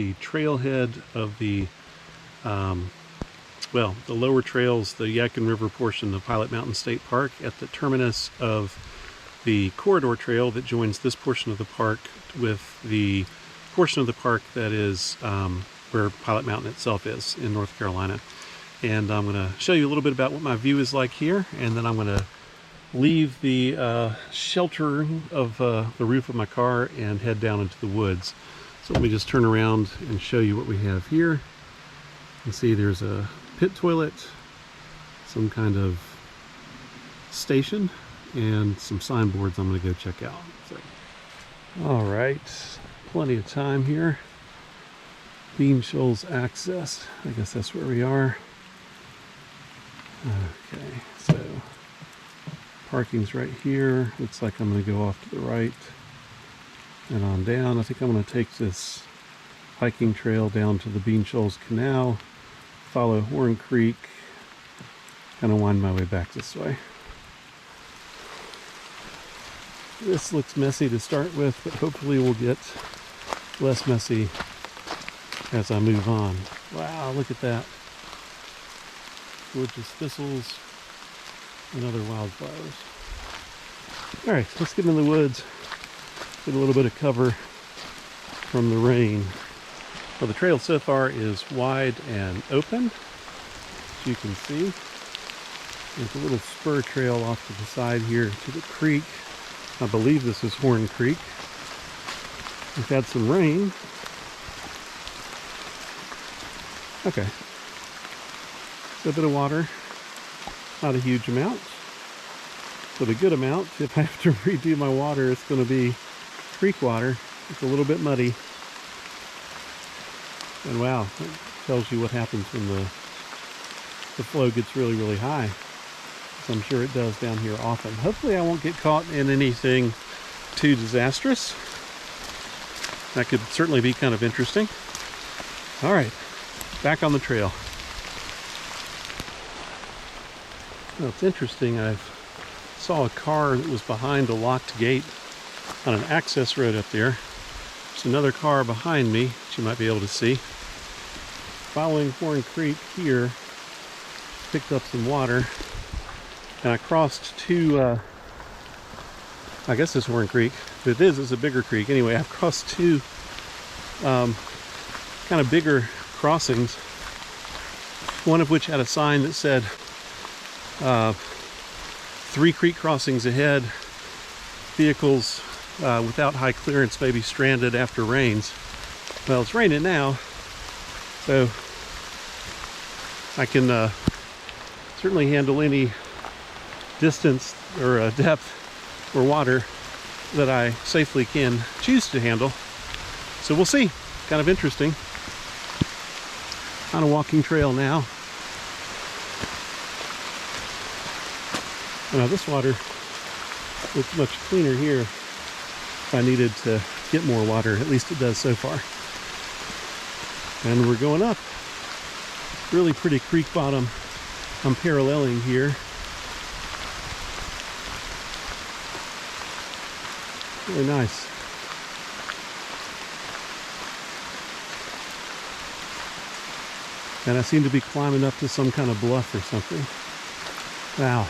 the trailhead of the well, the lower trails, the Yadkin River portion of Pilot Mountain State Park, at the terminus of the corridor trail that joins this portion of the park with the portion of the park that is where Pilot Mountain itself is in North Carolina. And I'm going to show you a little bit about what my view is like here, and then I'm going to leave the shelter of the roof of my car and head down into the woods. So let me just turn around and show you what we have here. You can see there's a pit toilet, some kind of station, and some signboards I'm going to go check out. So, all right, plenty of time here. Bean Shoals access. I guess that's where we are. Okay, so parking's right here. Looks like I'm going to go off to the right and on down. I think I'm going to take this hiking trail down to the Bean Shoals Canal, follow Horn Creek, kind of wind my way back this way. This looks messy to start with, but hopefully we'll get less messy as I move on. Wow, look at that. Gorgeous thistles and other wildflowers. All right, let's get in the woods, get a little bit of cover from the rain. Well, the trail so far is wide and open, as you can see. There's a little spur trail off to the side here to the creek. I believe this is Horn Creek. We've had some rain. Okay. A bit of water, not a huge amount, but a good amount. If I have to redo my water, it's going to be creek water. It's a little bit muddy. And wow, it tells you what happens when the flow gets really, really high. So I'm sure it does down here often. Hopefully I won't get caught in anything too disastrous. That could certainly be kind of interesting. All right, back on the trail. Well, it's interesting. I saw a car that was behind a locked gate on an access road up there. There's another car behind me that you might be able to see. Following Horn Creek here, picked up some water, and I crossed two, I guess it's Horn Creek. If it is, it's a bigger creek. Anyway, I've crossed two kind of bigger crossings, one of which had a sign that said 3 creek crossings ahead, vehicles without high clearance may be stranded after rains. Well, it's raining now, so I can certainly handle any distance or depth or water that I safely can choose to handle. So we'll see. Kind of interesting. On a walking trail now. Now this water looks much cleaner here. If I needed to get more water, at least it does so far. And we're going up. Really pretty creek bottom I'm paralleling here. Really nice. And I seem to be climbing up to some kind of bluff or something. Wow.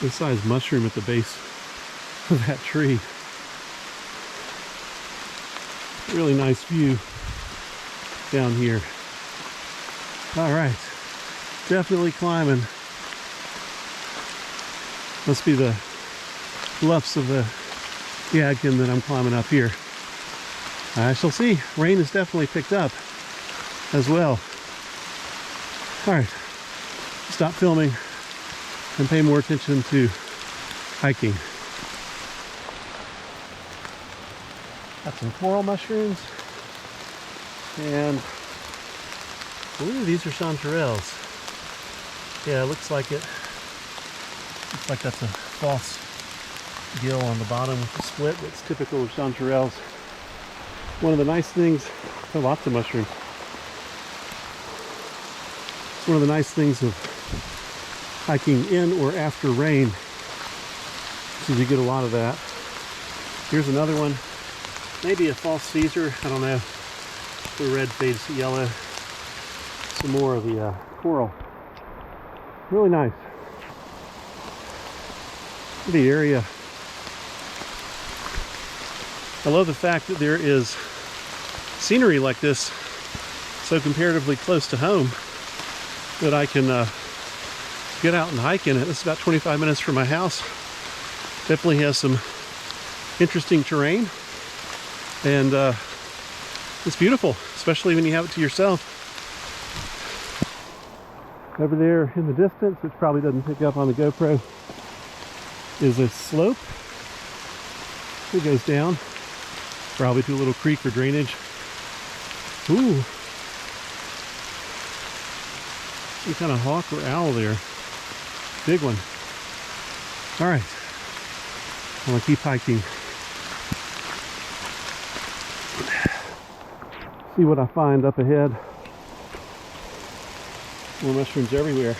This size mushroom at the base of that tree. Really nice view down here. All right, definitely climbing. Must be the bluffs of the Yadkin that I'm climbing up here. I shall see. Rain has definitely picked up as well. All right, stop filming and pay more attention to hiking. Got some coral mushrooms, and I believe these are chanterelles. Yeah, it looks like it. Looks like that's a false gill on the bottom with the split. That's typical of chanterelles. One of the nice things, there are lots of mushrooms. It's one of the nice things of hiking in or after rain, because you get a lot of that. Here's another one. maybe a false Caesar, I don't know. The red fades to yellow. Some more of the coral. Really nice. The area. I love the fact that there is scenery like this so comparatively close to home that I can get out and hike in it. It's about 25 minutes from my house. Definitely has some interesting terrain, and it's beautiful, especially when you have it to yourself. Over there in the distance, which probably doesn't pick up on the GoPro, is a slope. It goes down, probably to a little creek or drainage. Ooh, some kind of hawk or owl there. Big one. All right, I'm gonna keep hiking. See what I find up ahead. More mushrooms everywhere.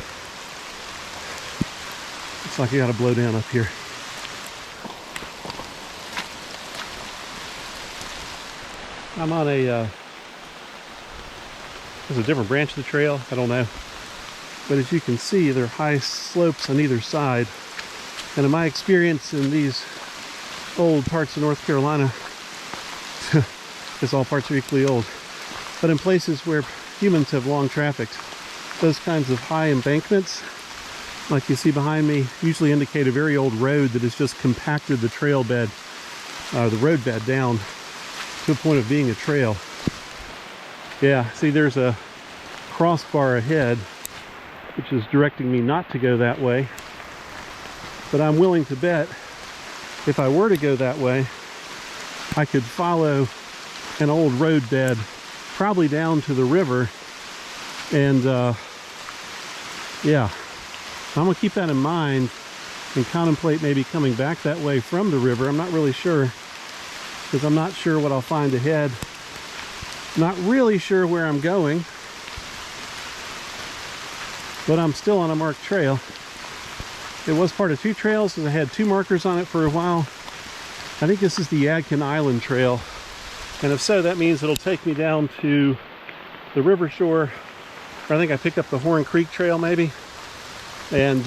Looks like you got to blow down up here. I'm on a there's a different branch of the trail, I don't know. But as you can see, there are high slopes on either side. And in my experience in these old parts of North Carolina, because all parts are equally old, but in places where humans have long trafficked, those kinds of high embankments, like you see behind me, usually indicate a very old road that has just compacted the trail bed, the road bed down to a point of being a trail. Yeah, see, there's a crossbar ahead, which is directing me not to go that way. But I'm willing to bet if I were to go that way, I could follow an old road bed probably down to the river. And yeah, I'm gonna keep that in mind and contemplate maybe coming back that way from the river. I'm not really sure, because I'm not sure what I'll find ahead. Not really sure where I'm going, but I'm still on a marked trail. It was part of two trails, because I had two markers on it for a while. I think this is the Yadkin Island Trail, and if so, that means it'll take me down to the river shore. I think I picked up the Horn Creek Trail maybe. And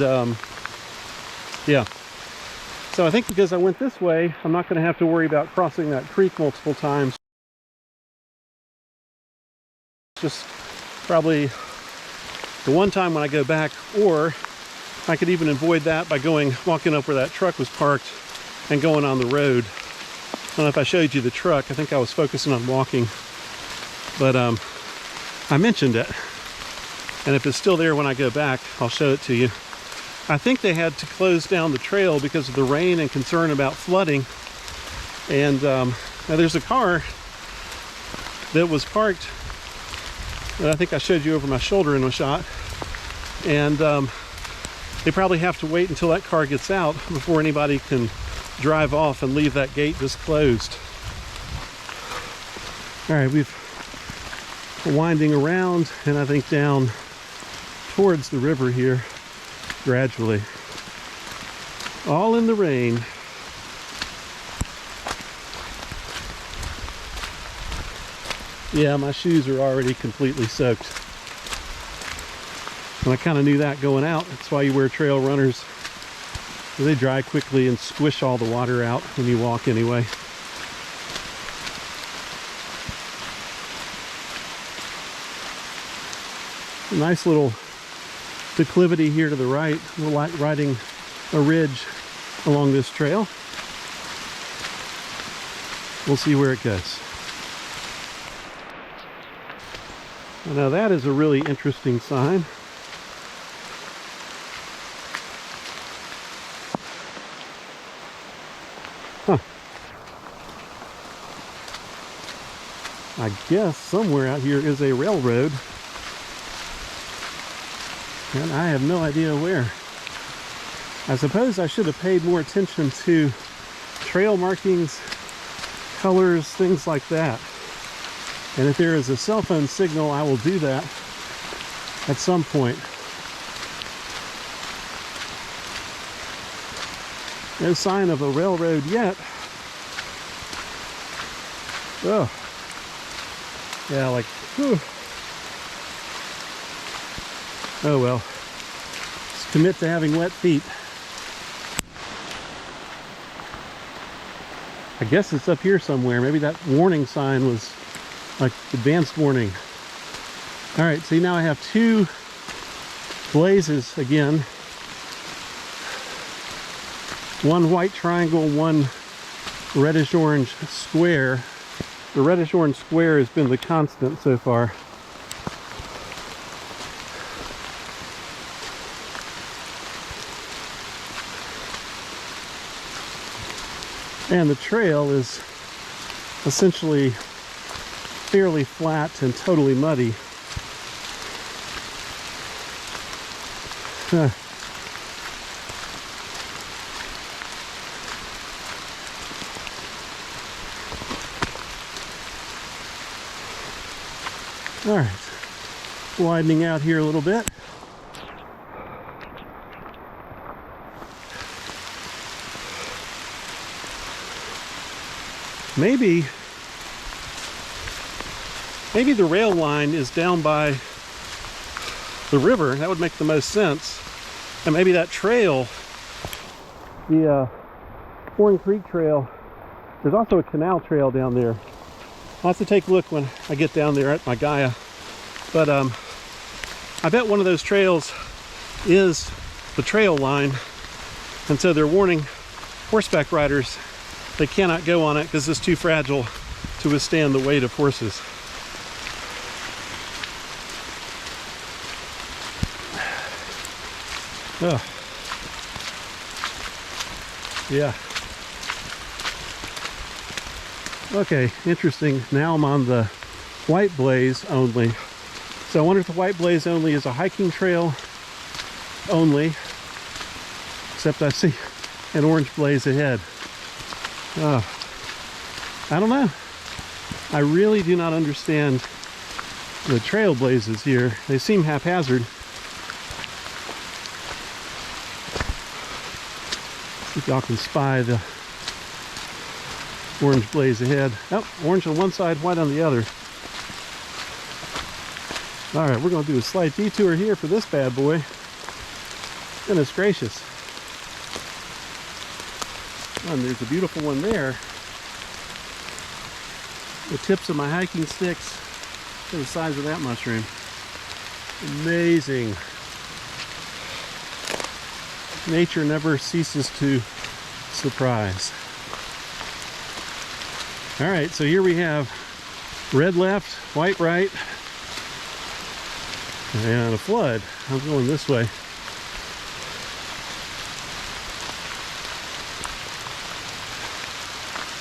yeah, so I think because I went this way, I'm not going to have to worry about crossing that creek multiple times. Just probably the one time when I go back, or I could even avoid that by walking up where that truck was parked and going on the road. I don't know if I showed you the truck. I think I was focusing on walking, but I mentioned it. And if it's still there when I go back, I'll show it to you. I think they had to close down the trail because of the rain and concern about flooding. And now there's a car that was parked that I think I showed you over my shoulder in a shot. And they probably have to wait until that car gets out before anybody can drive off and leave that gate just closed. All right, we're winding around, and I think down towards the river here gradually, all in the rain. Yeah, my shoes are already completely soaked, and I kind of knew that going out. That's why you wear trail runners. They dry quickly and squish all the water out when you walk anyway. A nice little declivity here to the right. We're riding a ridge along this trail. We'll see where it goes. Now that is a really interesting sign. Huh. I guess somewhere out here is a railroad, and I have no idea where. I suppose I should have paid more attention to trail markings, colors, things like that. And if there is a cell phone signal, I will do that at some point. No sign of a railroad yet. Oh, yeah, like, whew. Oh well, just commit to having wet feet. I guess it's up here somewhere. Maybe that warning sign was like advanced warning. All right, see, now I have two blazes again. One white triangle, one reddish orange square. The reddish orange square has been the constant so far. And the trail is essentially fairly flat and totally muddy. Huh. All right, widening out here a little bit. Maybe the rail line is down by the river. That would make the most sense. And maybe that trail, the Horn Creek Trail, there's also a canal trail down there. I'll have to take a look when I get down there at my Gaia. But I bet one of those trails is the trail line. And so they're warning horseback riders they cannot go on it because it's too fragile to withstand the weight of horses. Oh. Yeah. Okay, interesting. Now I'm on the White Blaze only. So I wonder if the White Blaze only is a hiking trail only. Except I see an orange blaze ahead. I don't know. I really do not understand the trail blazes here. They seem haphazard. See if y'all can spy the orange blaze ahead. Oh, orange on one side, white on the other. All right, we're going to do a slight detour here for this bad boy. Goodness gracious. And there's a beautiful one there. The tips of my hiking sticks to the size of that mushroom. Amazing. Nature never ceases to surprise. All right, so here we have red left, white right, and a flood. I'm going this way.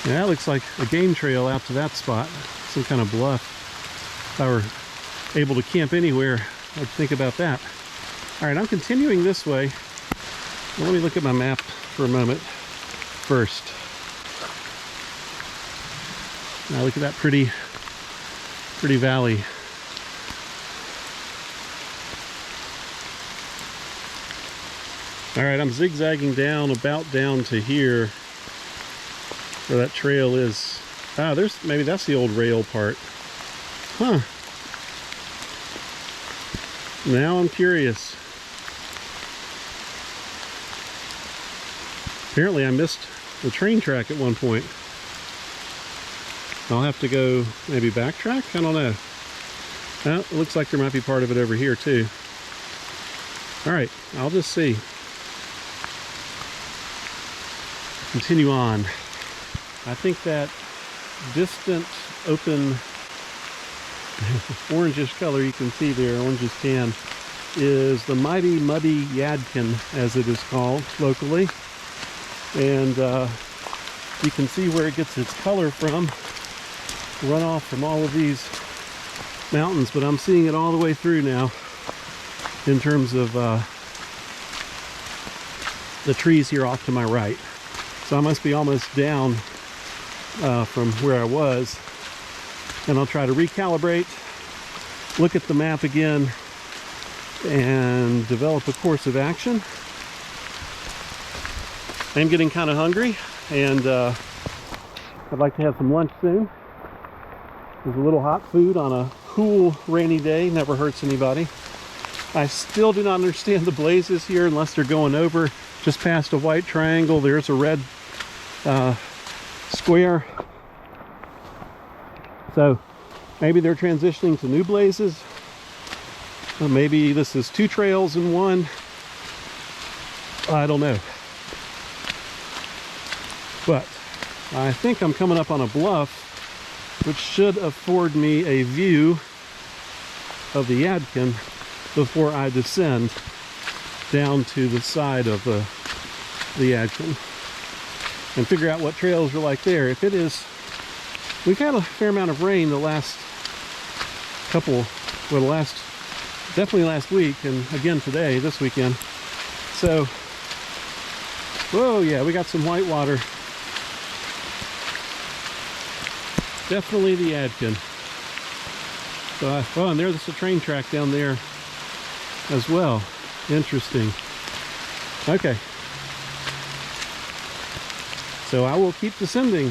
Yeah, that looks like a game trail out to that spot. Some kind of bluff. If I were able to camp anywhere, I'd think about that. All right, I'm continuing this way. Well, let me look at my map for a moment first. Now look at that pretty valley. All right, I'm zigzagging down about down to here where that trail is. Ah, maybe that's the old rail part. Huh. Now I'm curious. Apparently I missed the train track at one point. I'll have to go maybe backtrack? I don't know. Well, it looks like there might be part of it over here too. All right, I'll just see. Continue on. I think that distant, open, orangish color you can see there, orangish tan, is the mighty muddy Yadkin, as it is called locally. And you can see where it gets its color from, runoff from all of these mountains, but I'm seeing it all the way through now in terms of the trees here off to my right. So I must be almost down from where I was, and I'll try to recalibrate, look at the map again, and develop a course of action. I'm getting kind of hungry, and I'd like to have some lunch soon. There's a little hot food on a cool, rainy day. Never hurts anybody. I still do not understand the blazes here unless they're going over just past a white triangle. There's a red square. So maybe they're transitioning to new blazes. Or maybe this is two trails in one. I don't know. But I think I'm coming up on a bluff which should afford me a view of the Yadkin before I descend down to the side of the Yadkin and figure out what trails are like there. If it is, we've had a fair amount of rain the last couple, well, definitely last week, and again today, this weekend. So, whoa, yeah, we got some white water. Definitely the Yadkin. So, oh, and there's a train track down there as well. Interesting. Okay. So I will keep descending.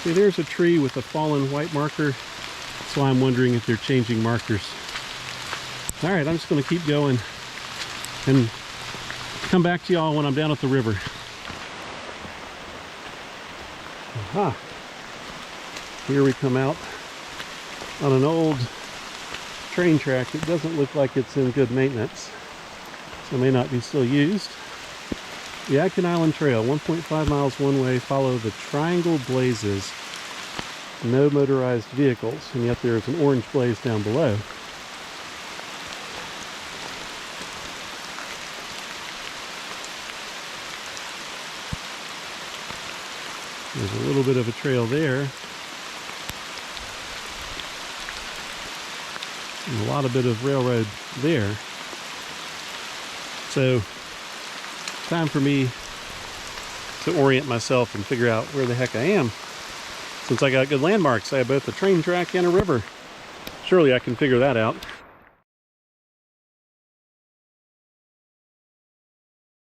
See, there's a tree with a fallen white marker. That's why I'm wondering if they're changing markers. All right, I'm just going to keep going and come back to y'all when I'm down at the river. Aha. Here we come out on an old train track. It doesn't look like it's in good maintenance, so it may not be still used. The Yadkin Island Trail, 1.5 miles one way, follow the triangle blazes. No motorized vehicles, and yet there is an orange blaze down below. There's a little bit of a trail there. And a lot of bit of railroad there. So, time for me to orient myself and figure out where the heck I am. Since I got good landmarks, I have both a train track and a river. Surely I can figure that out.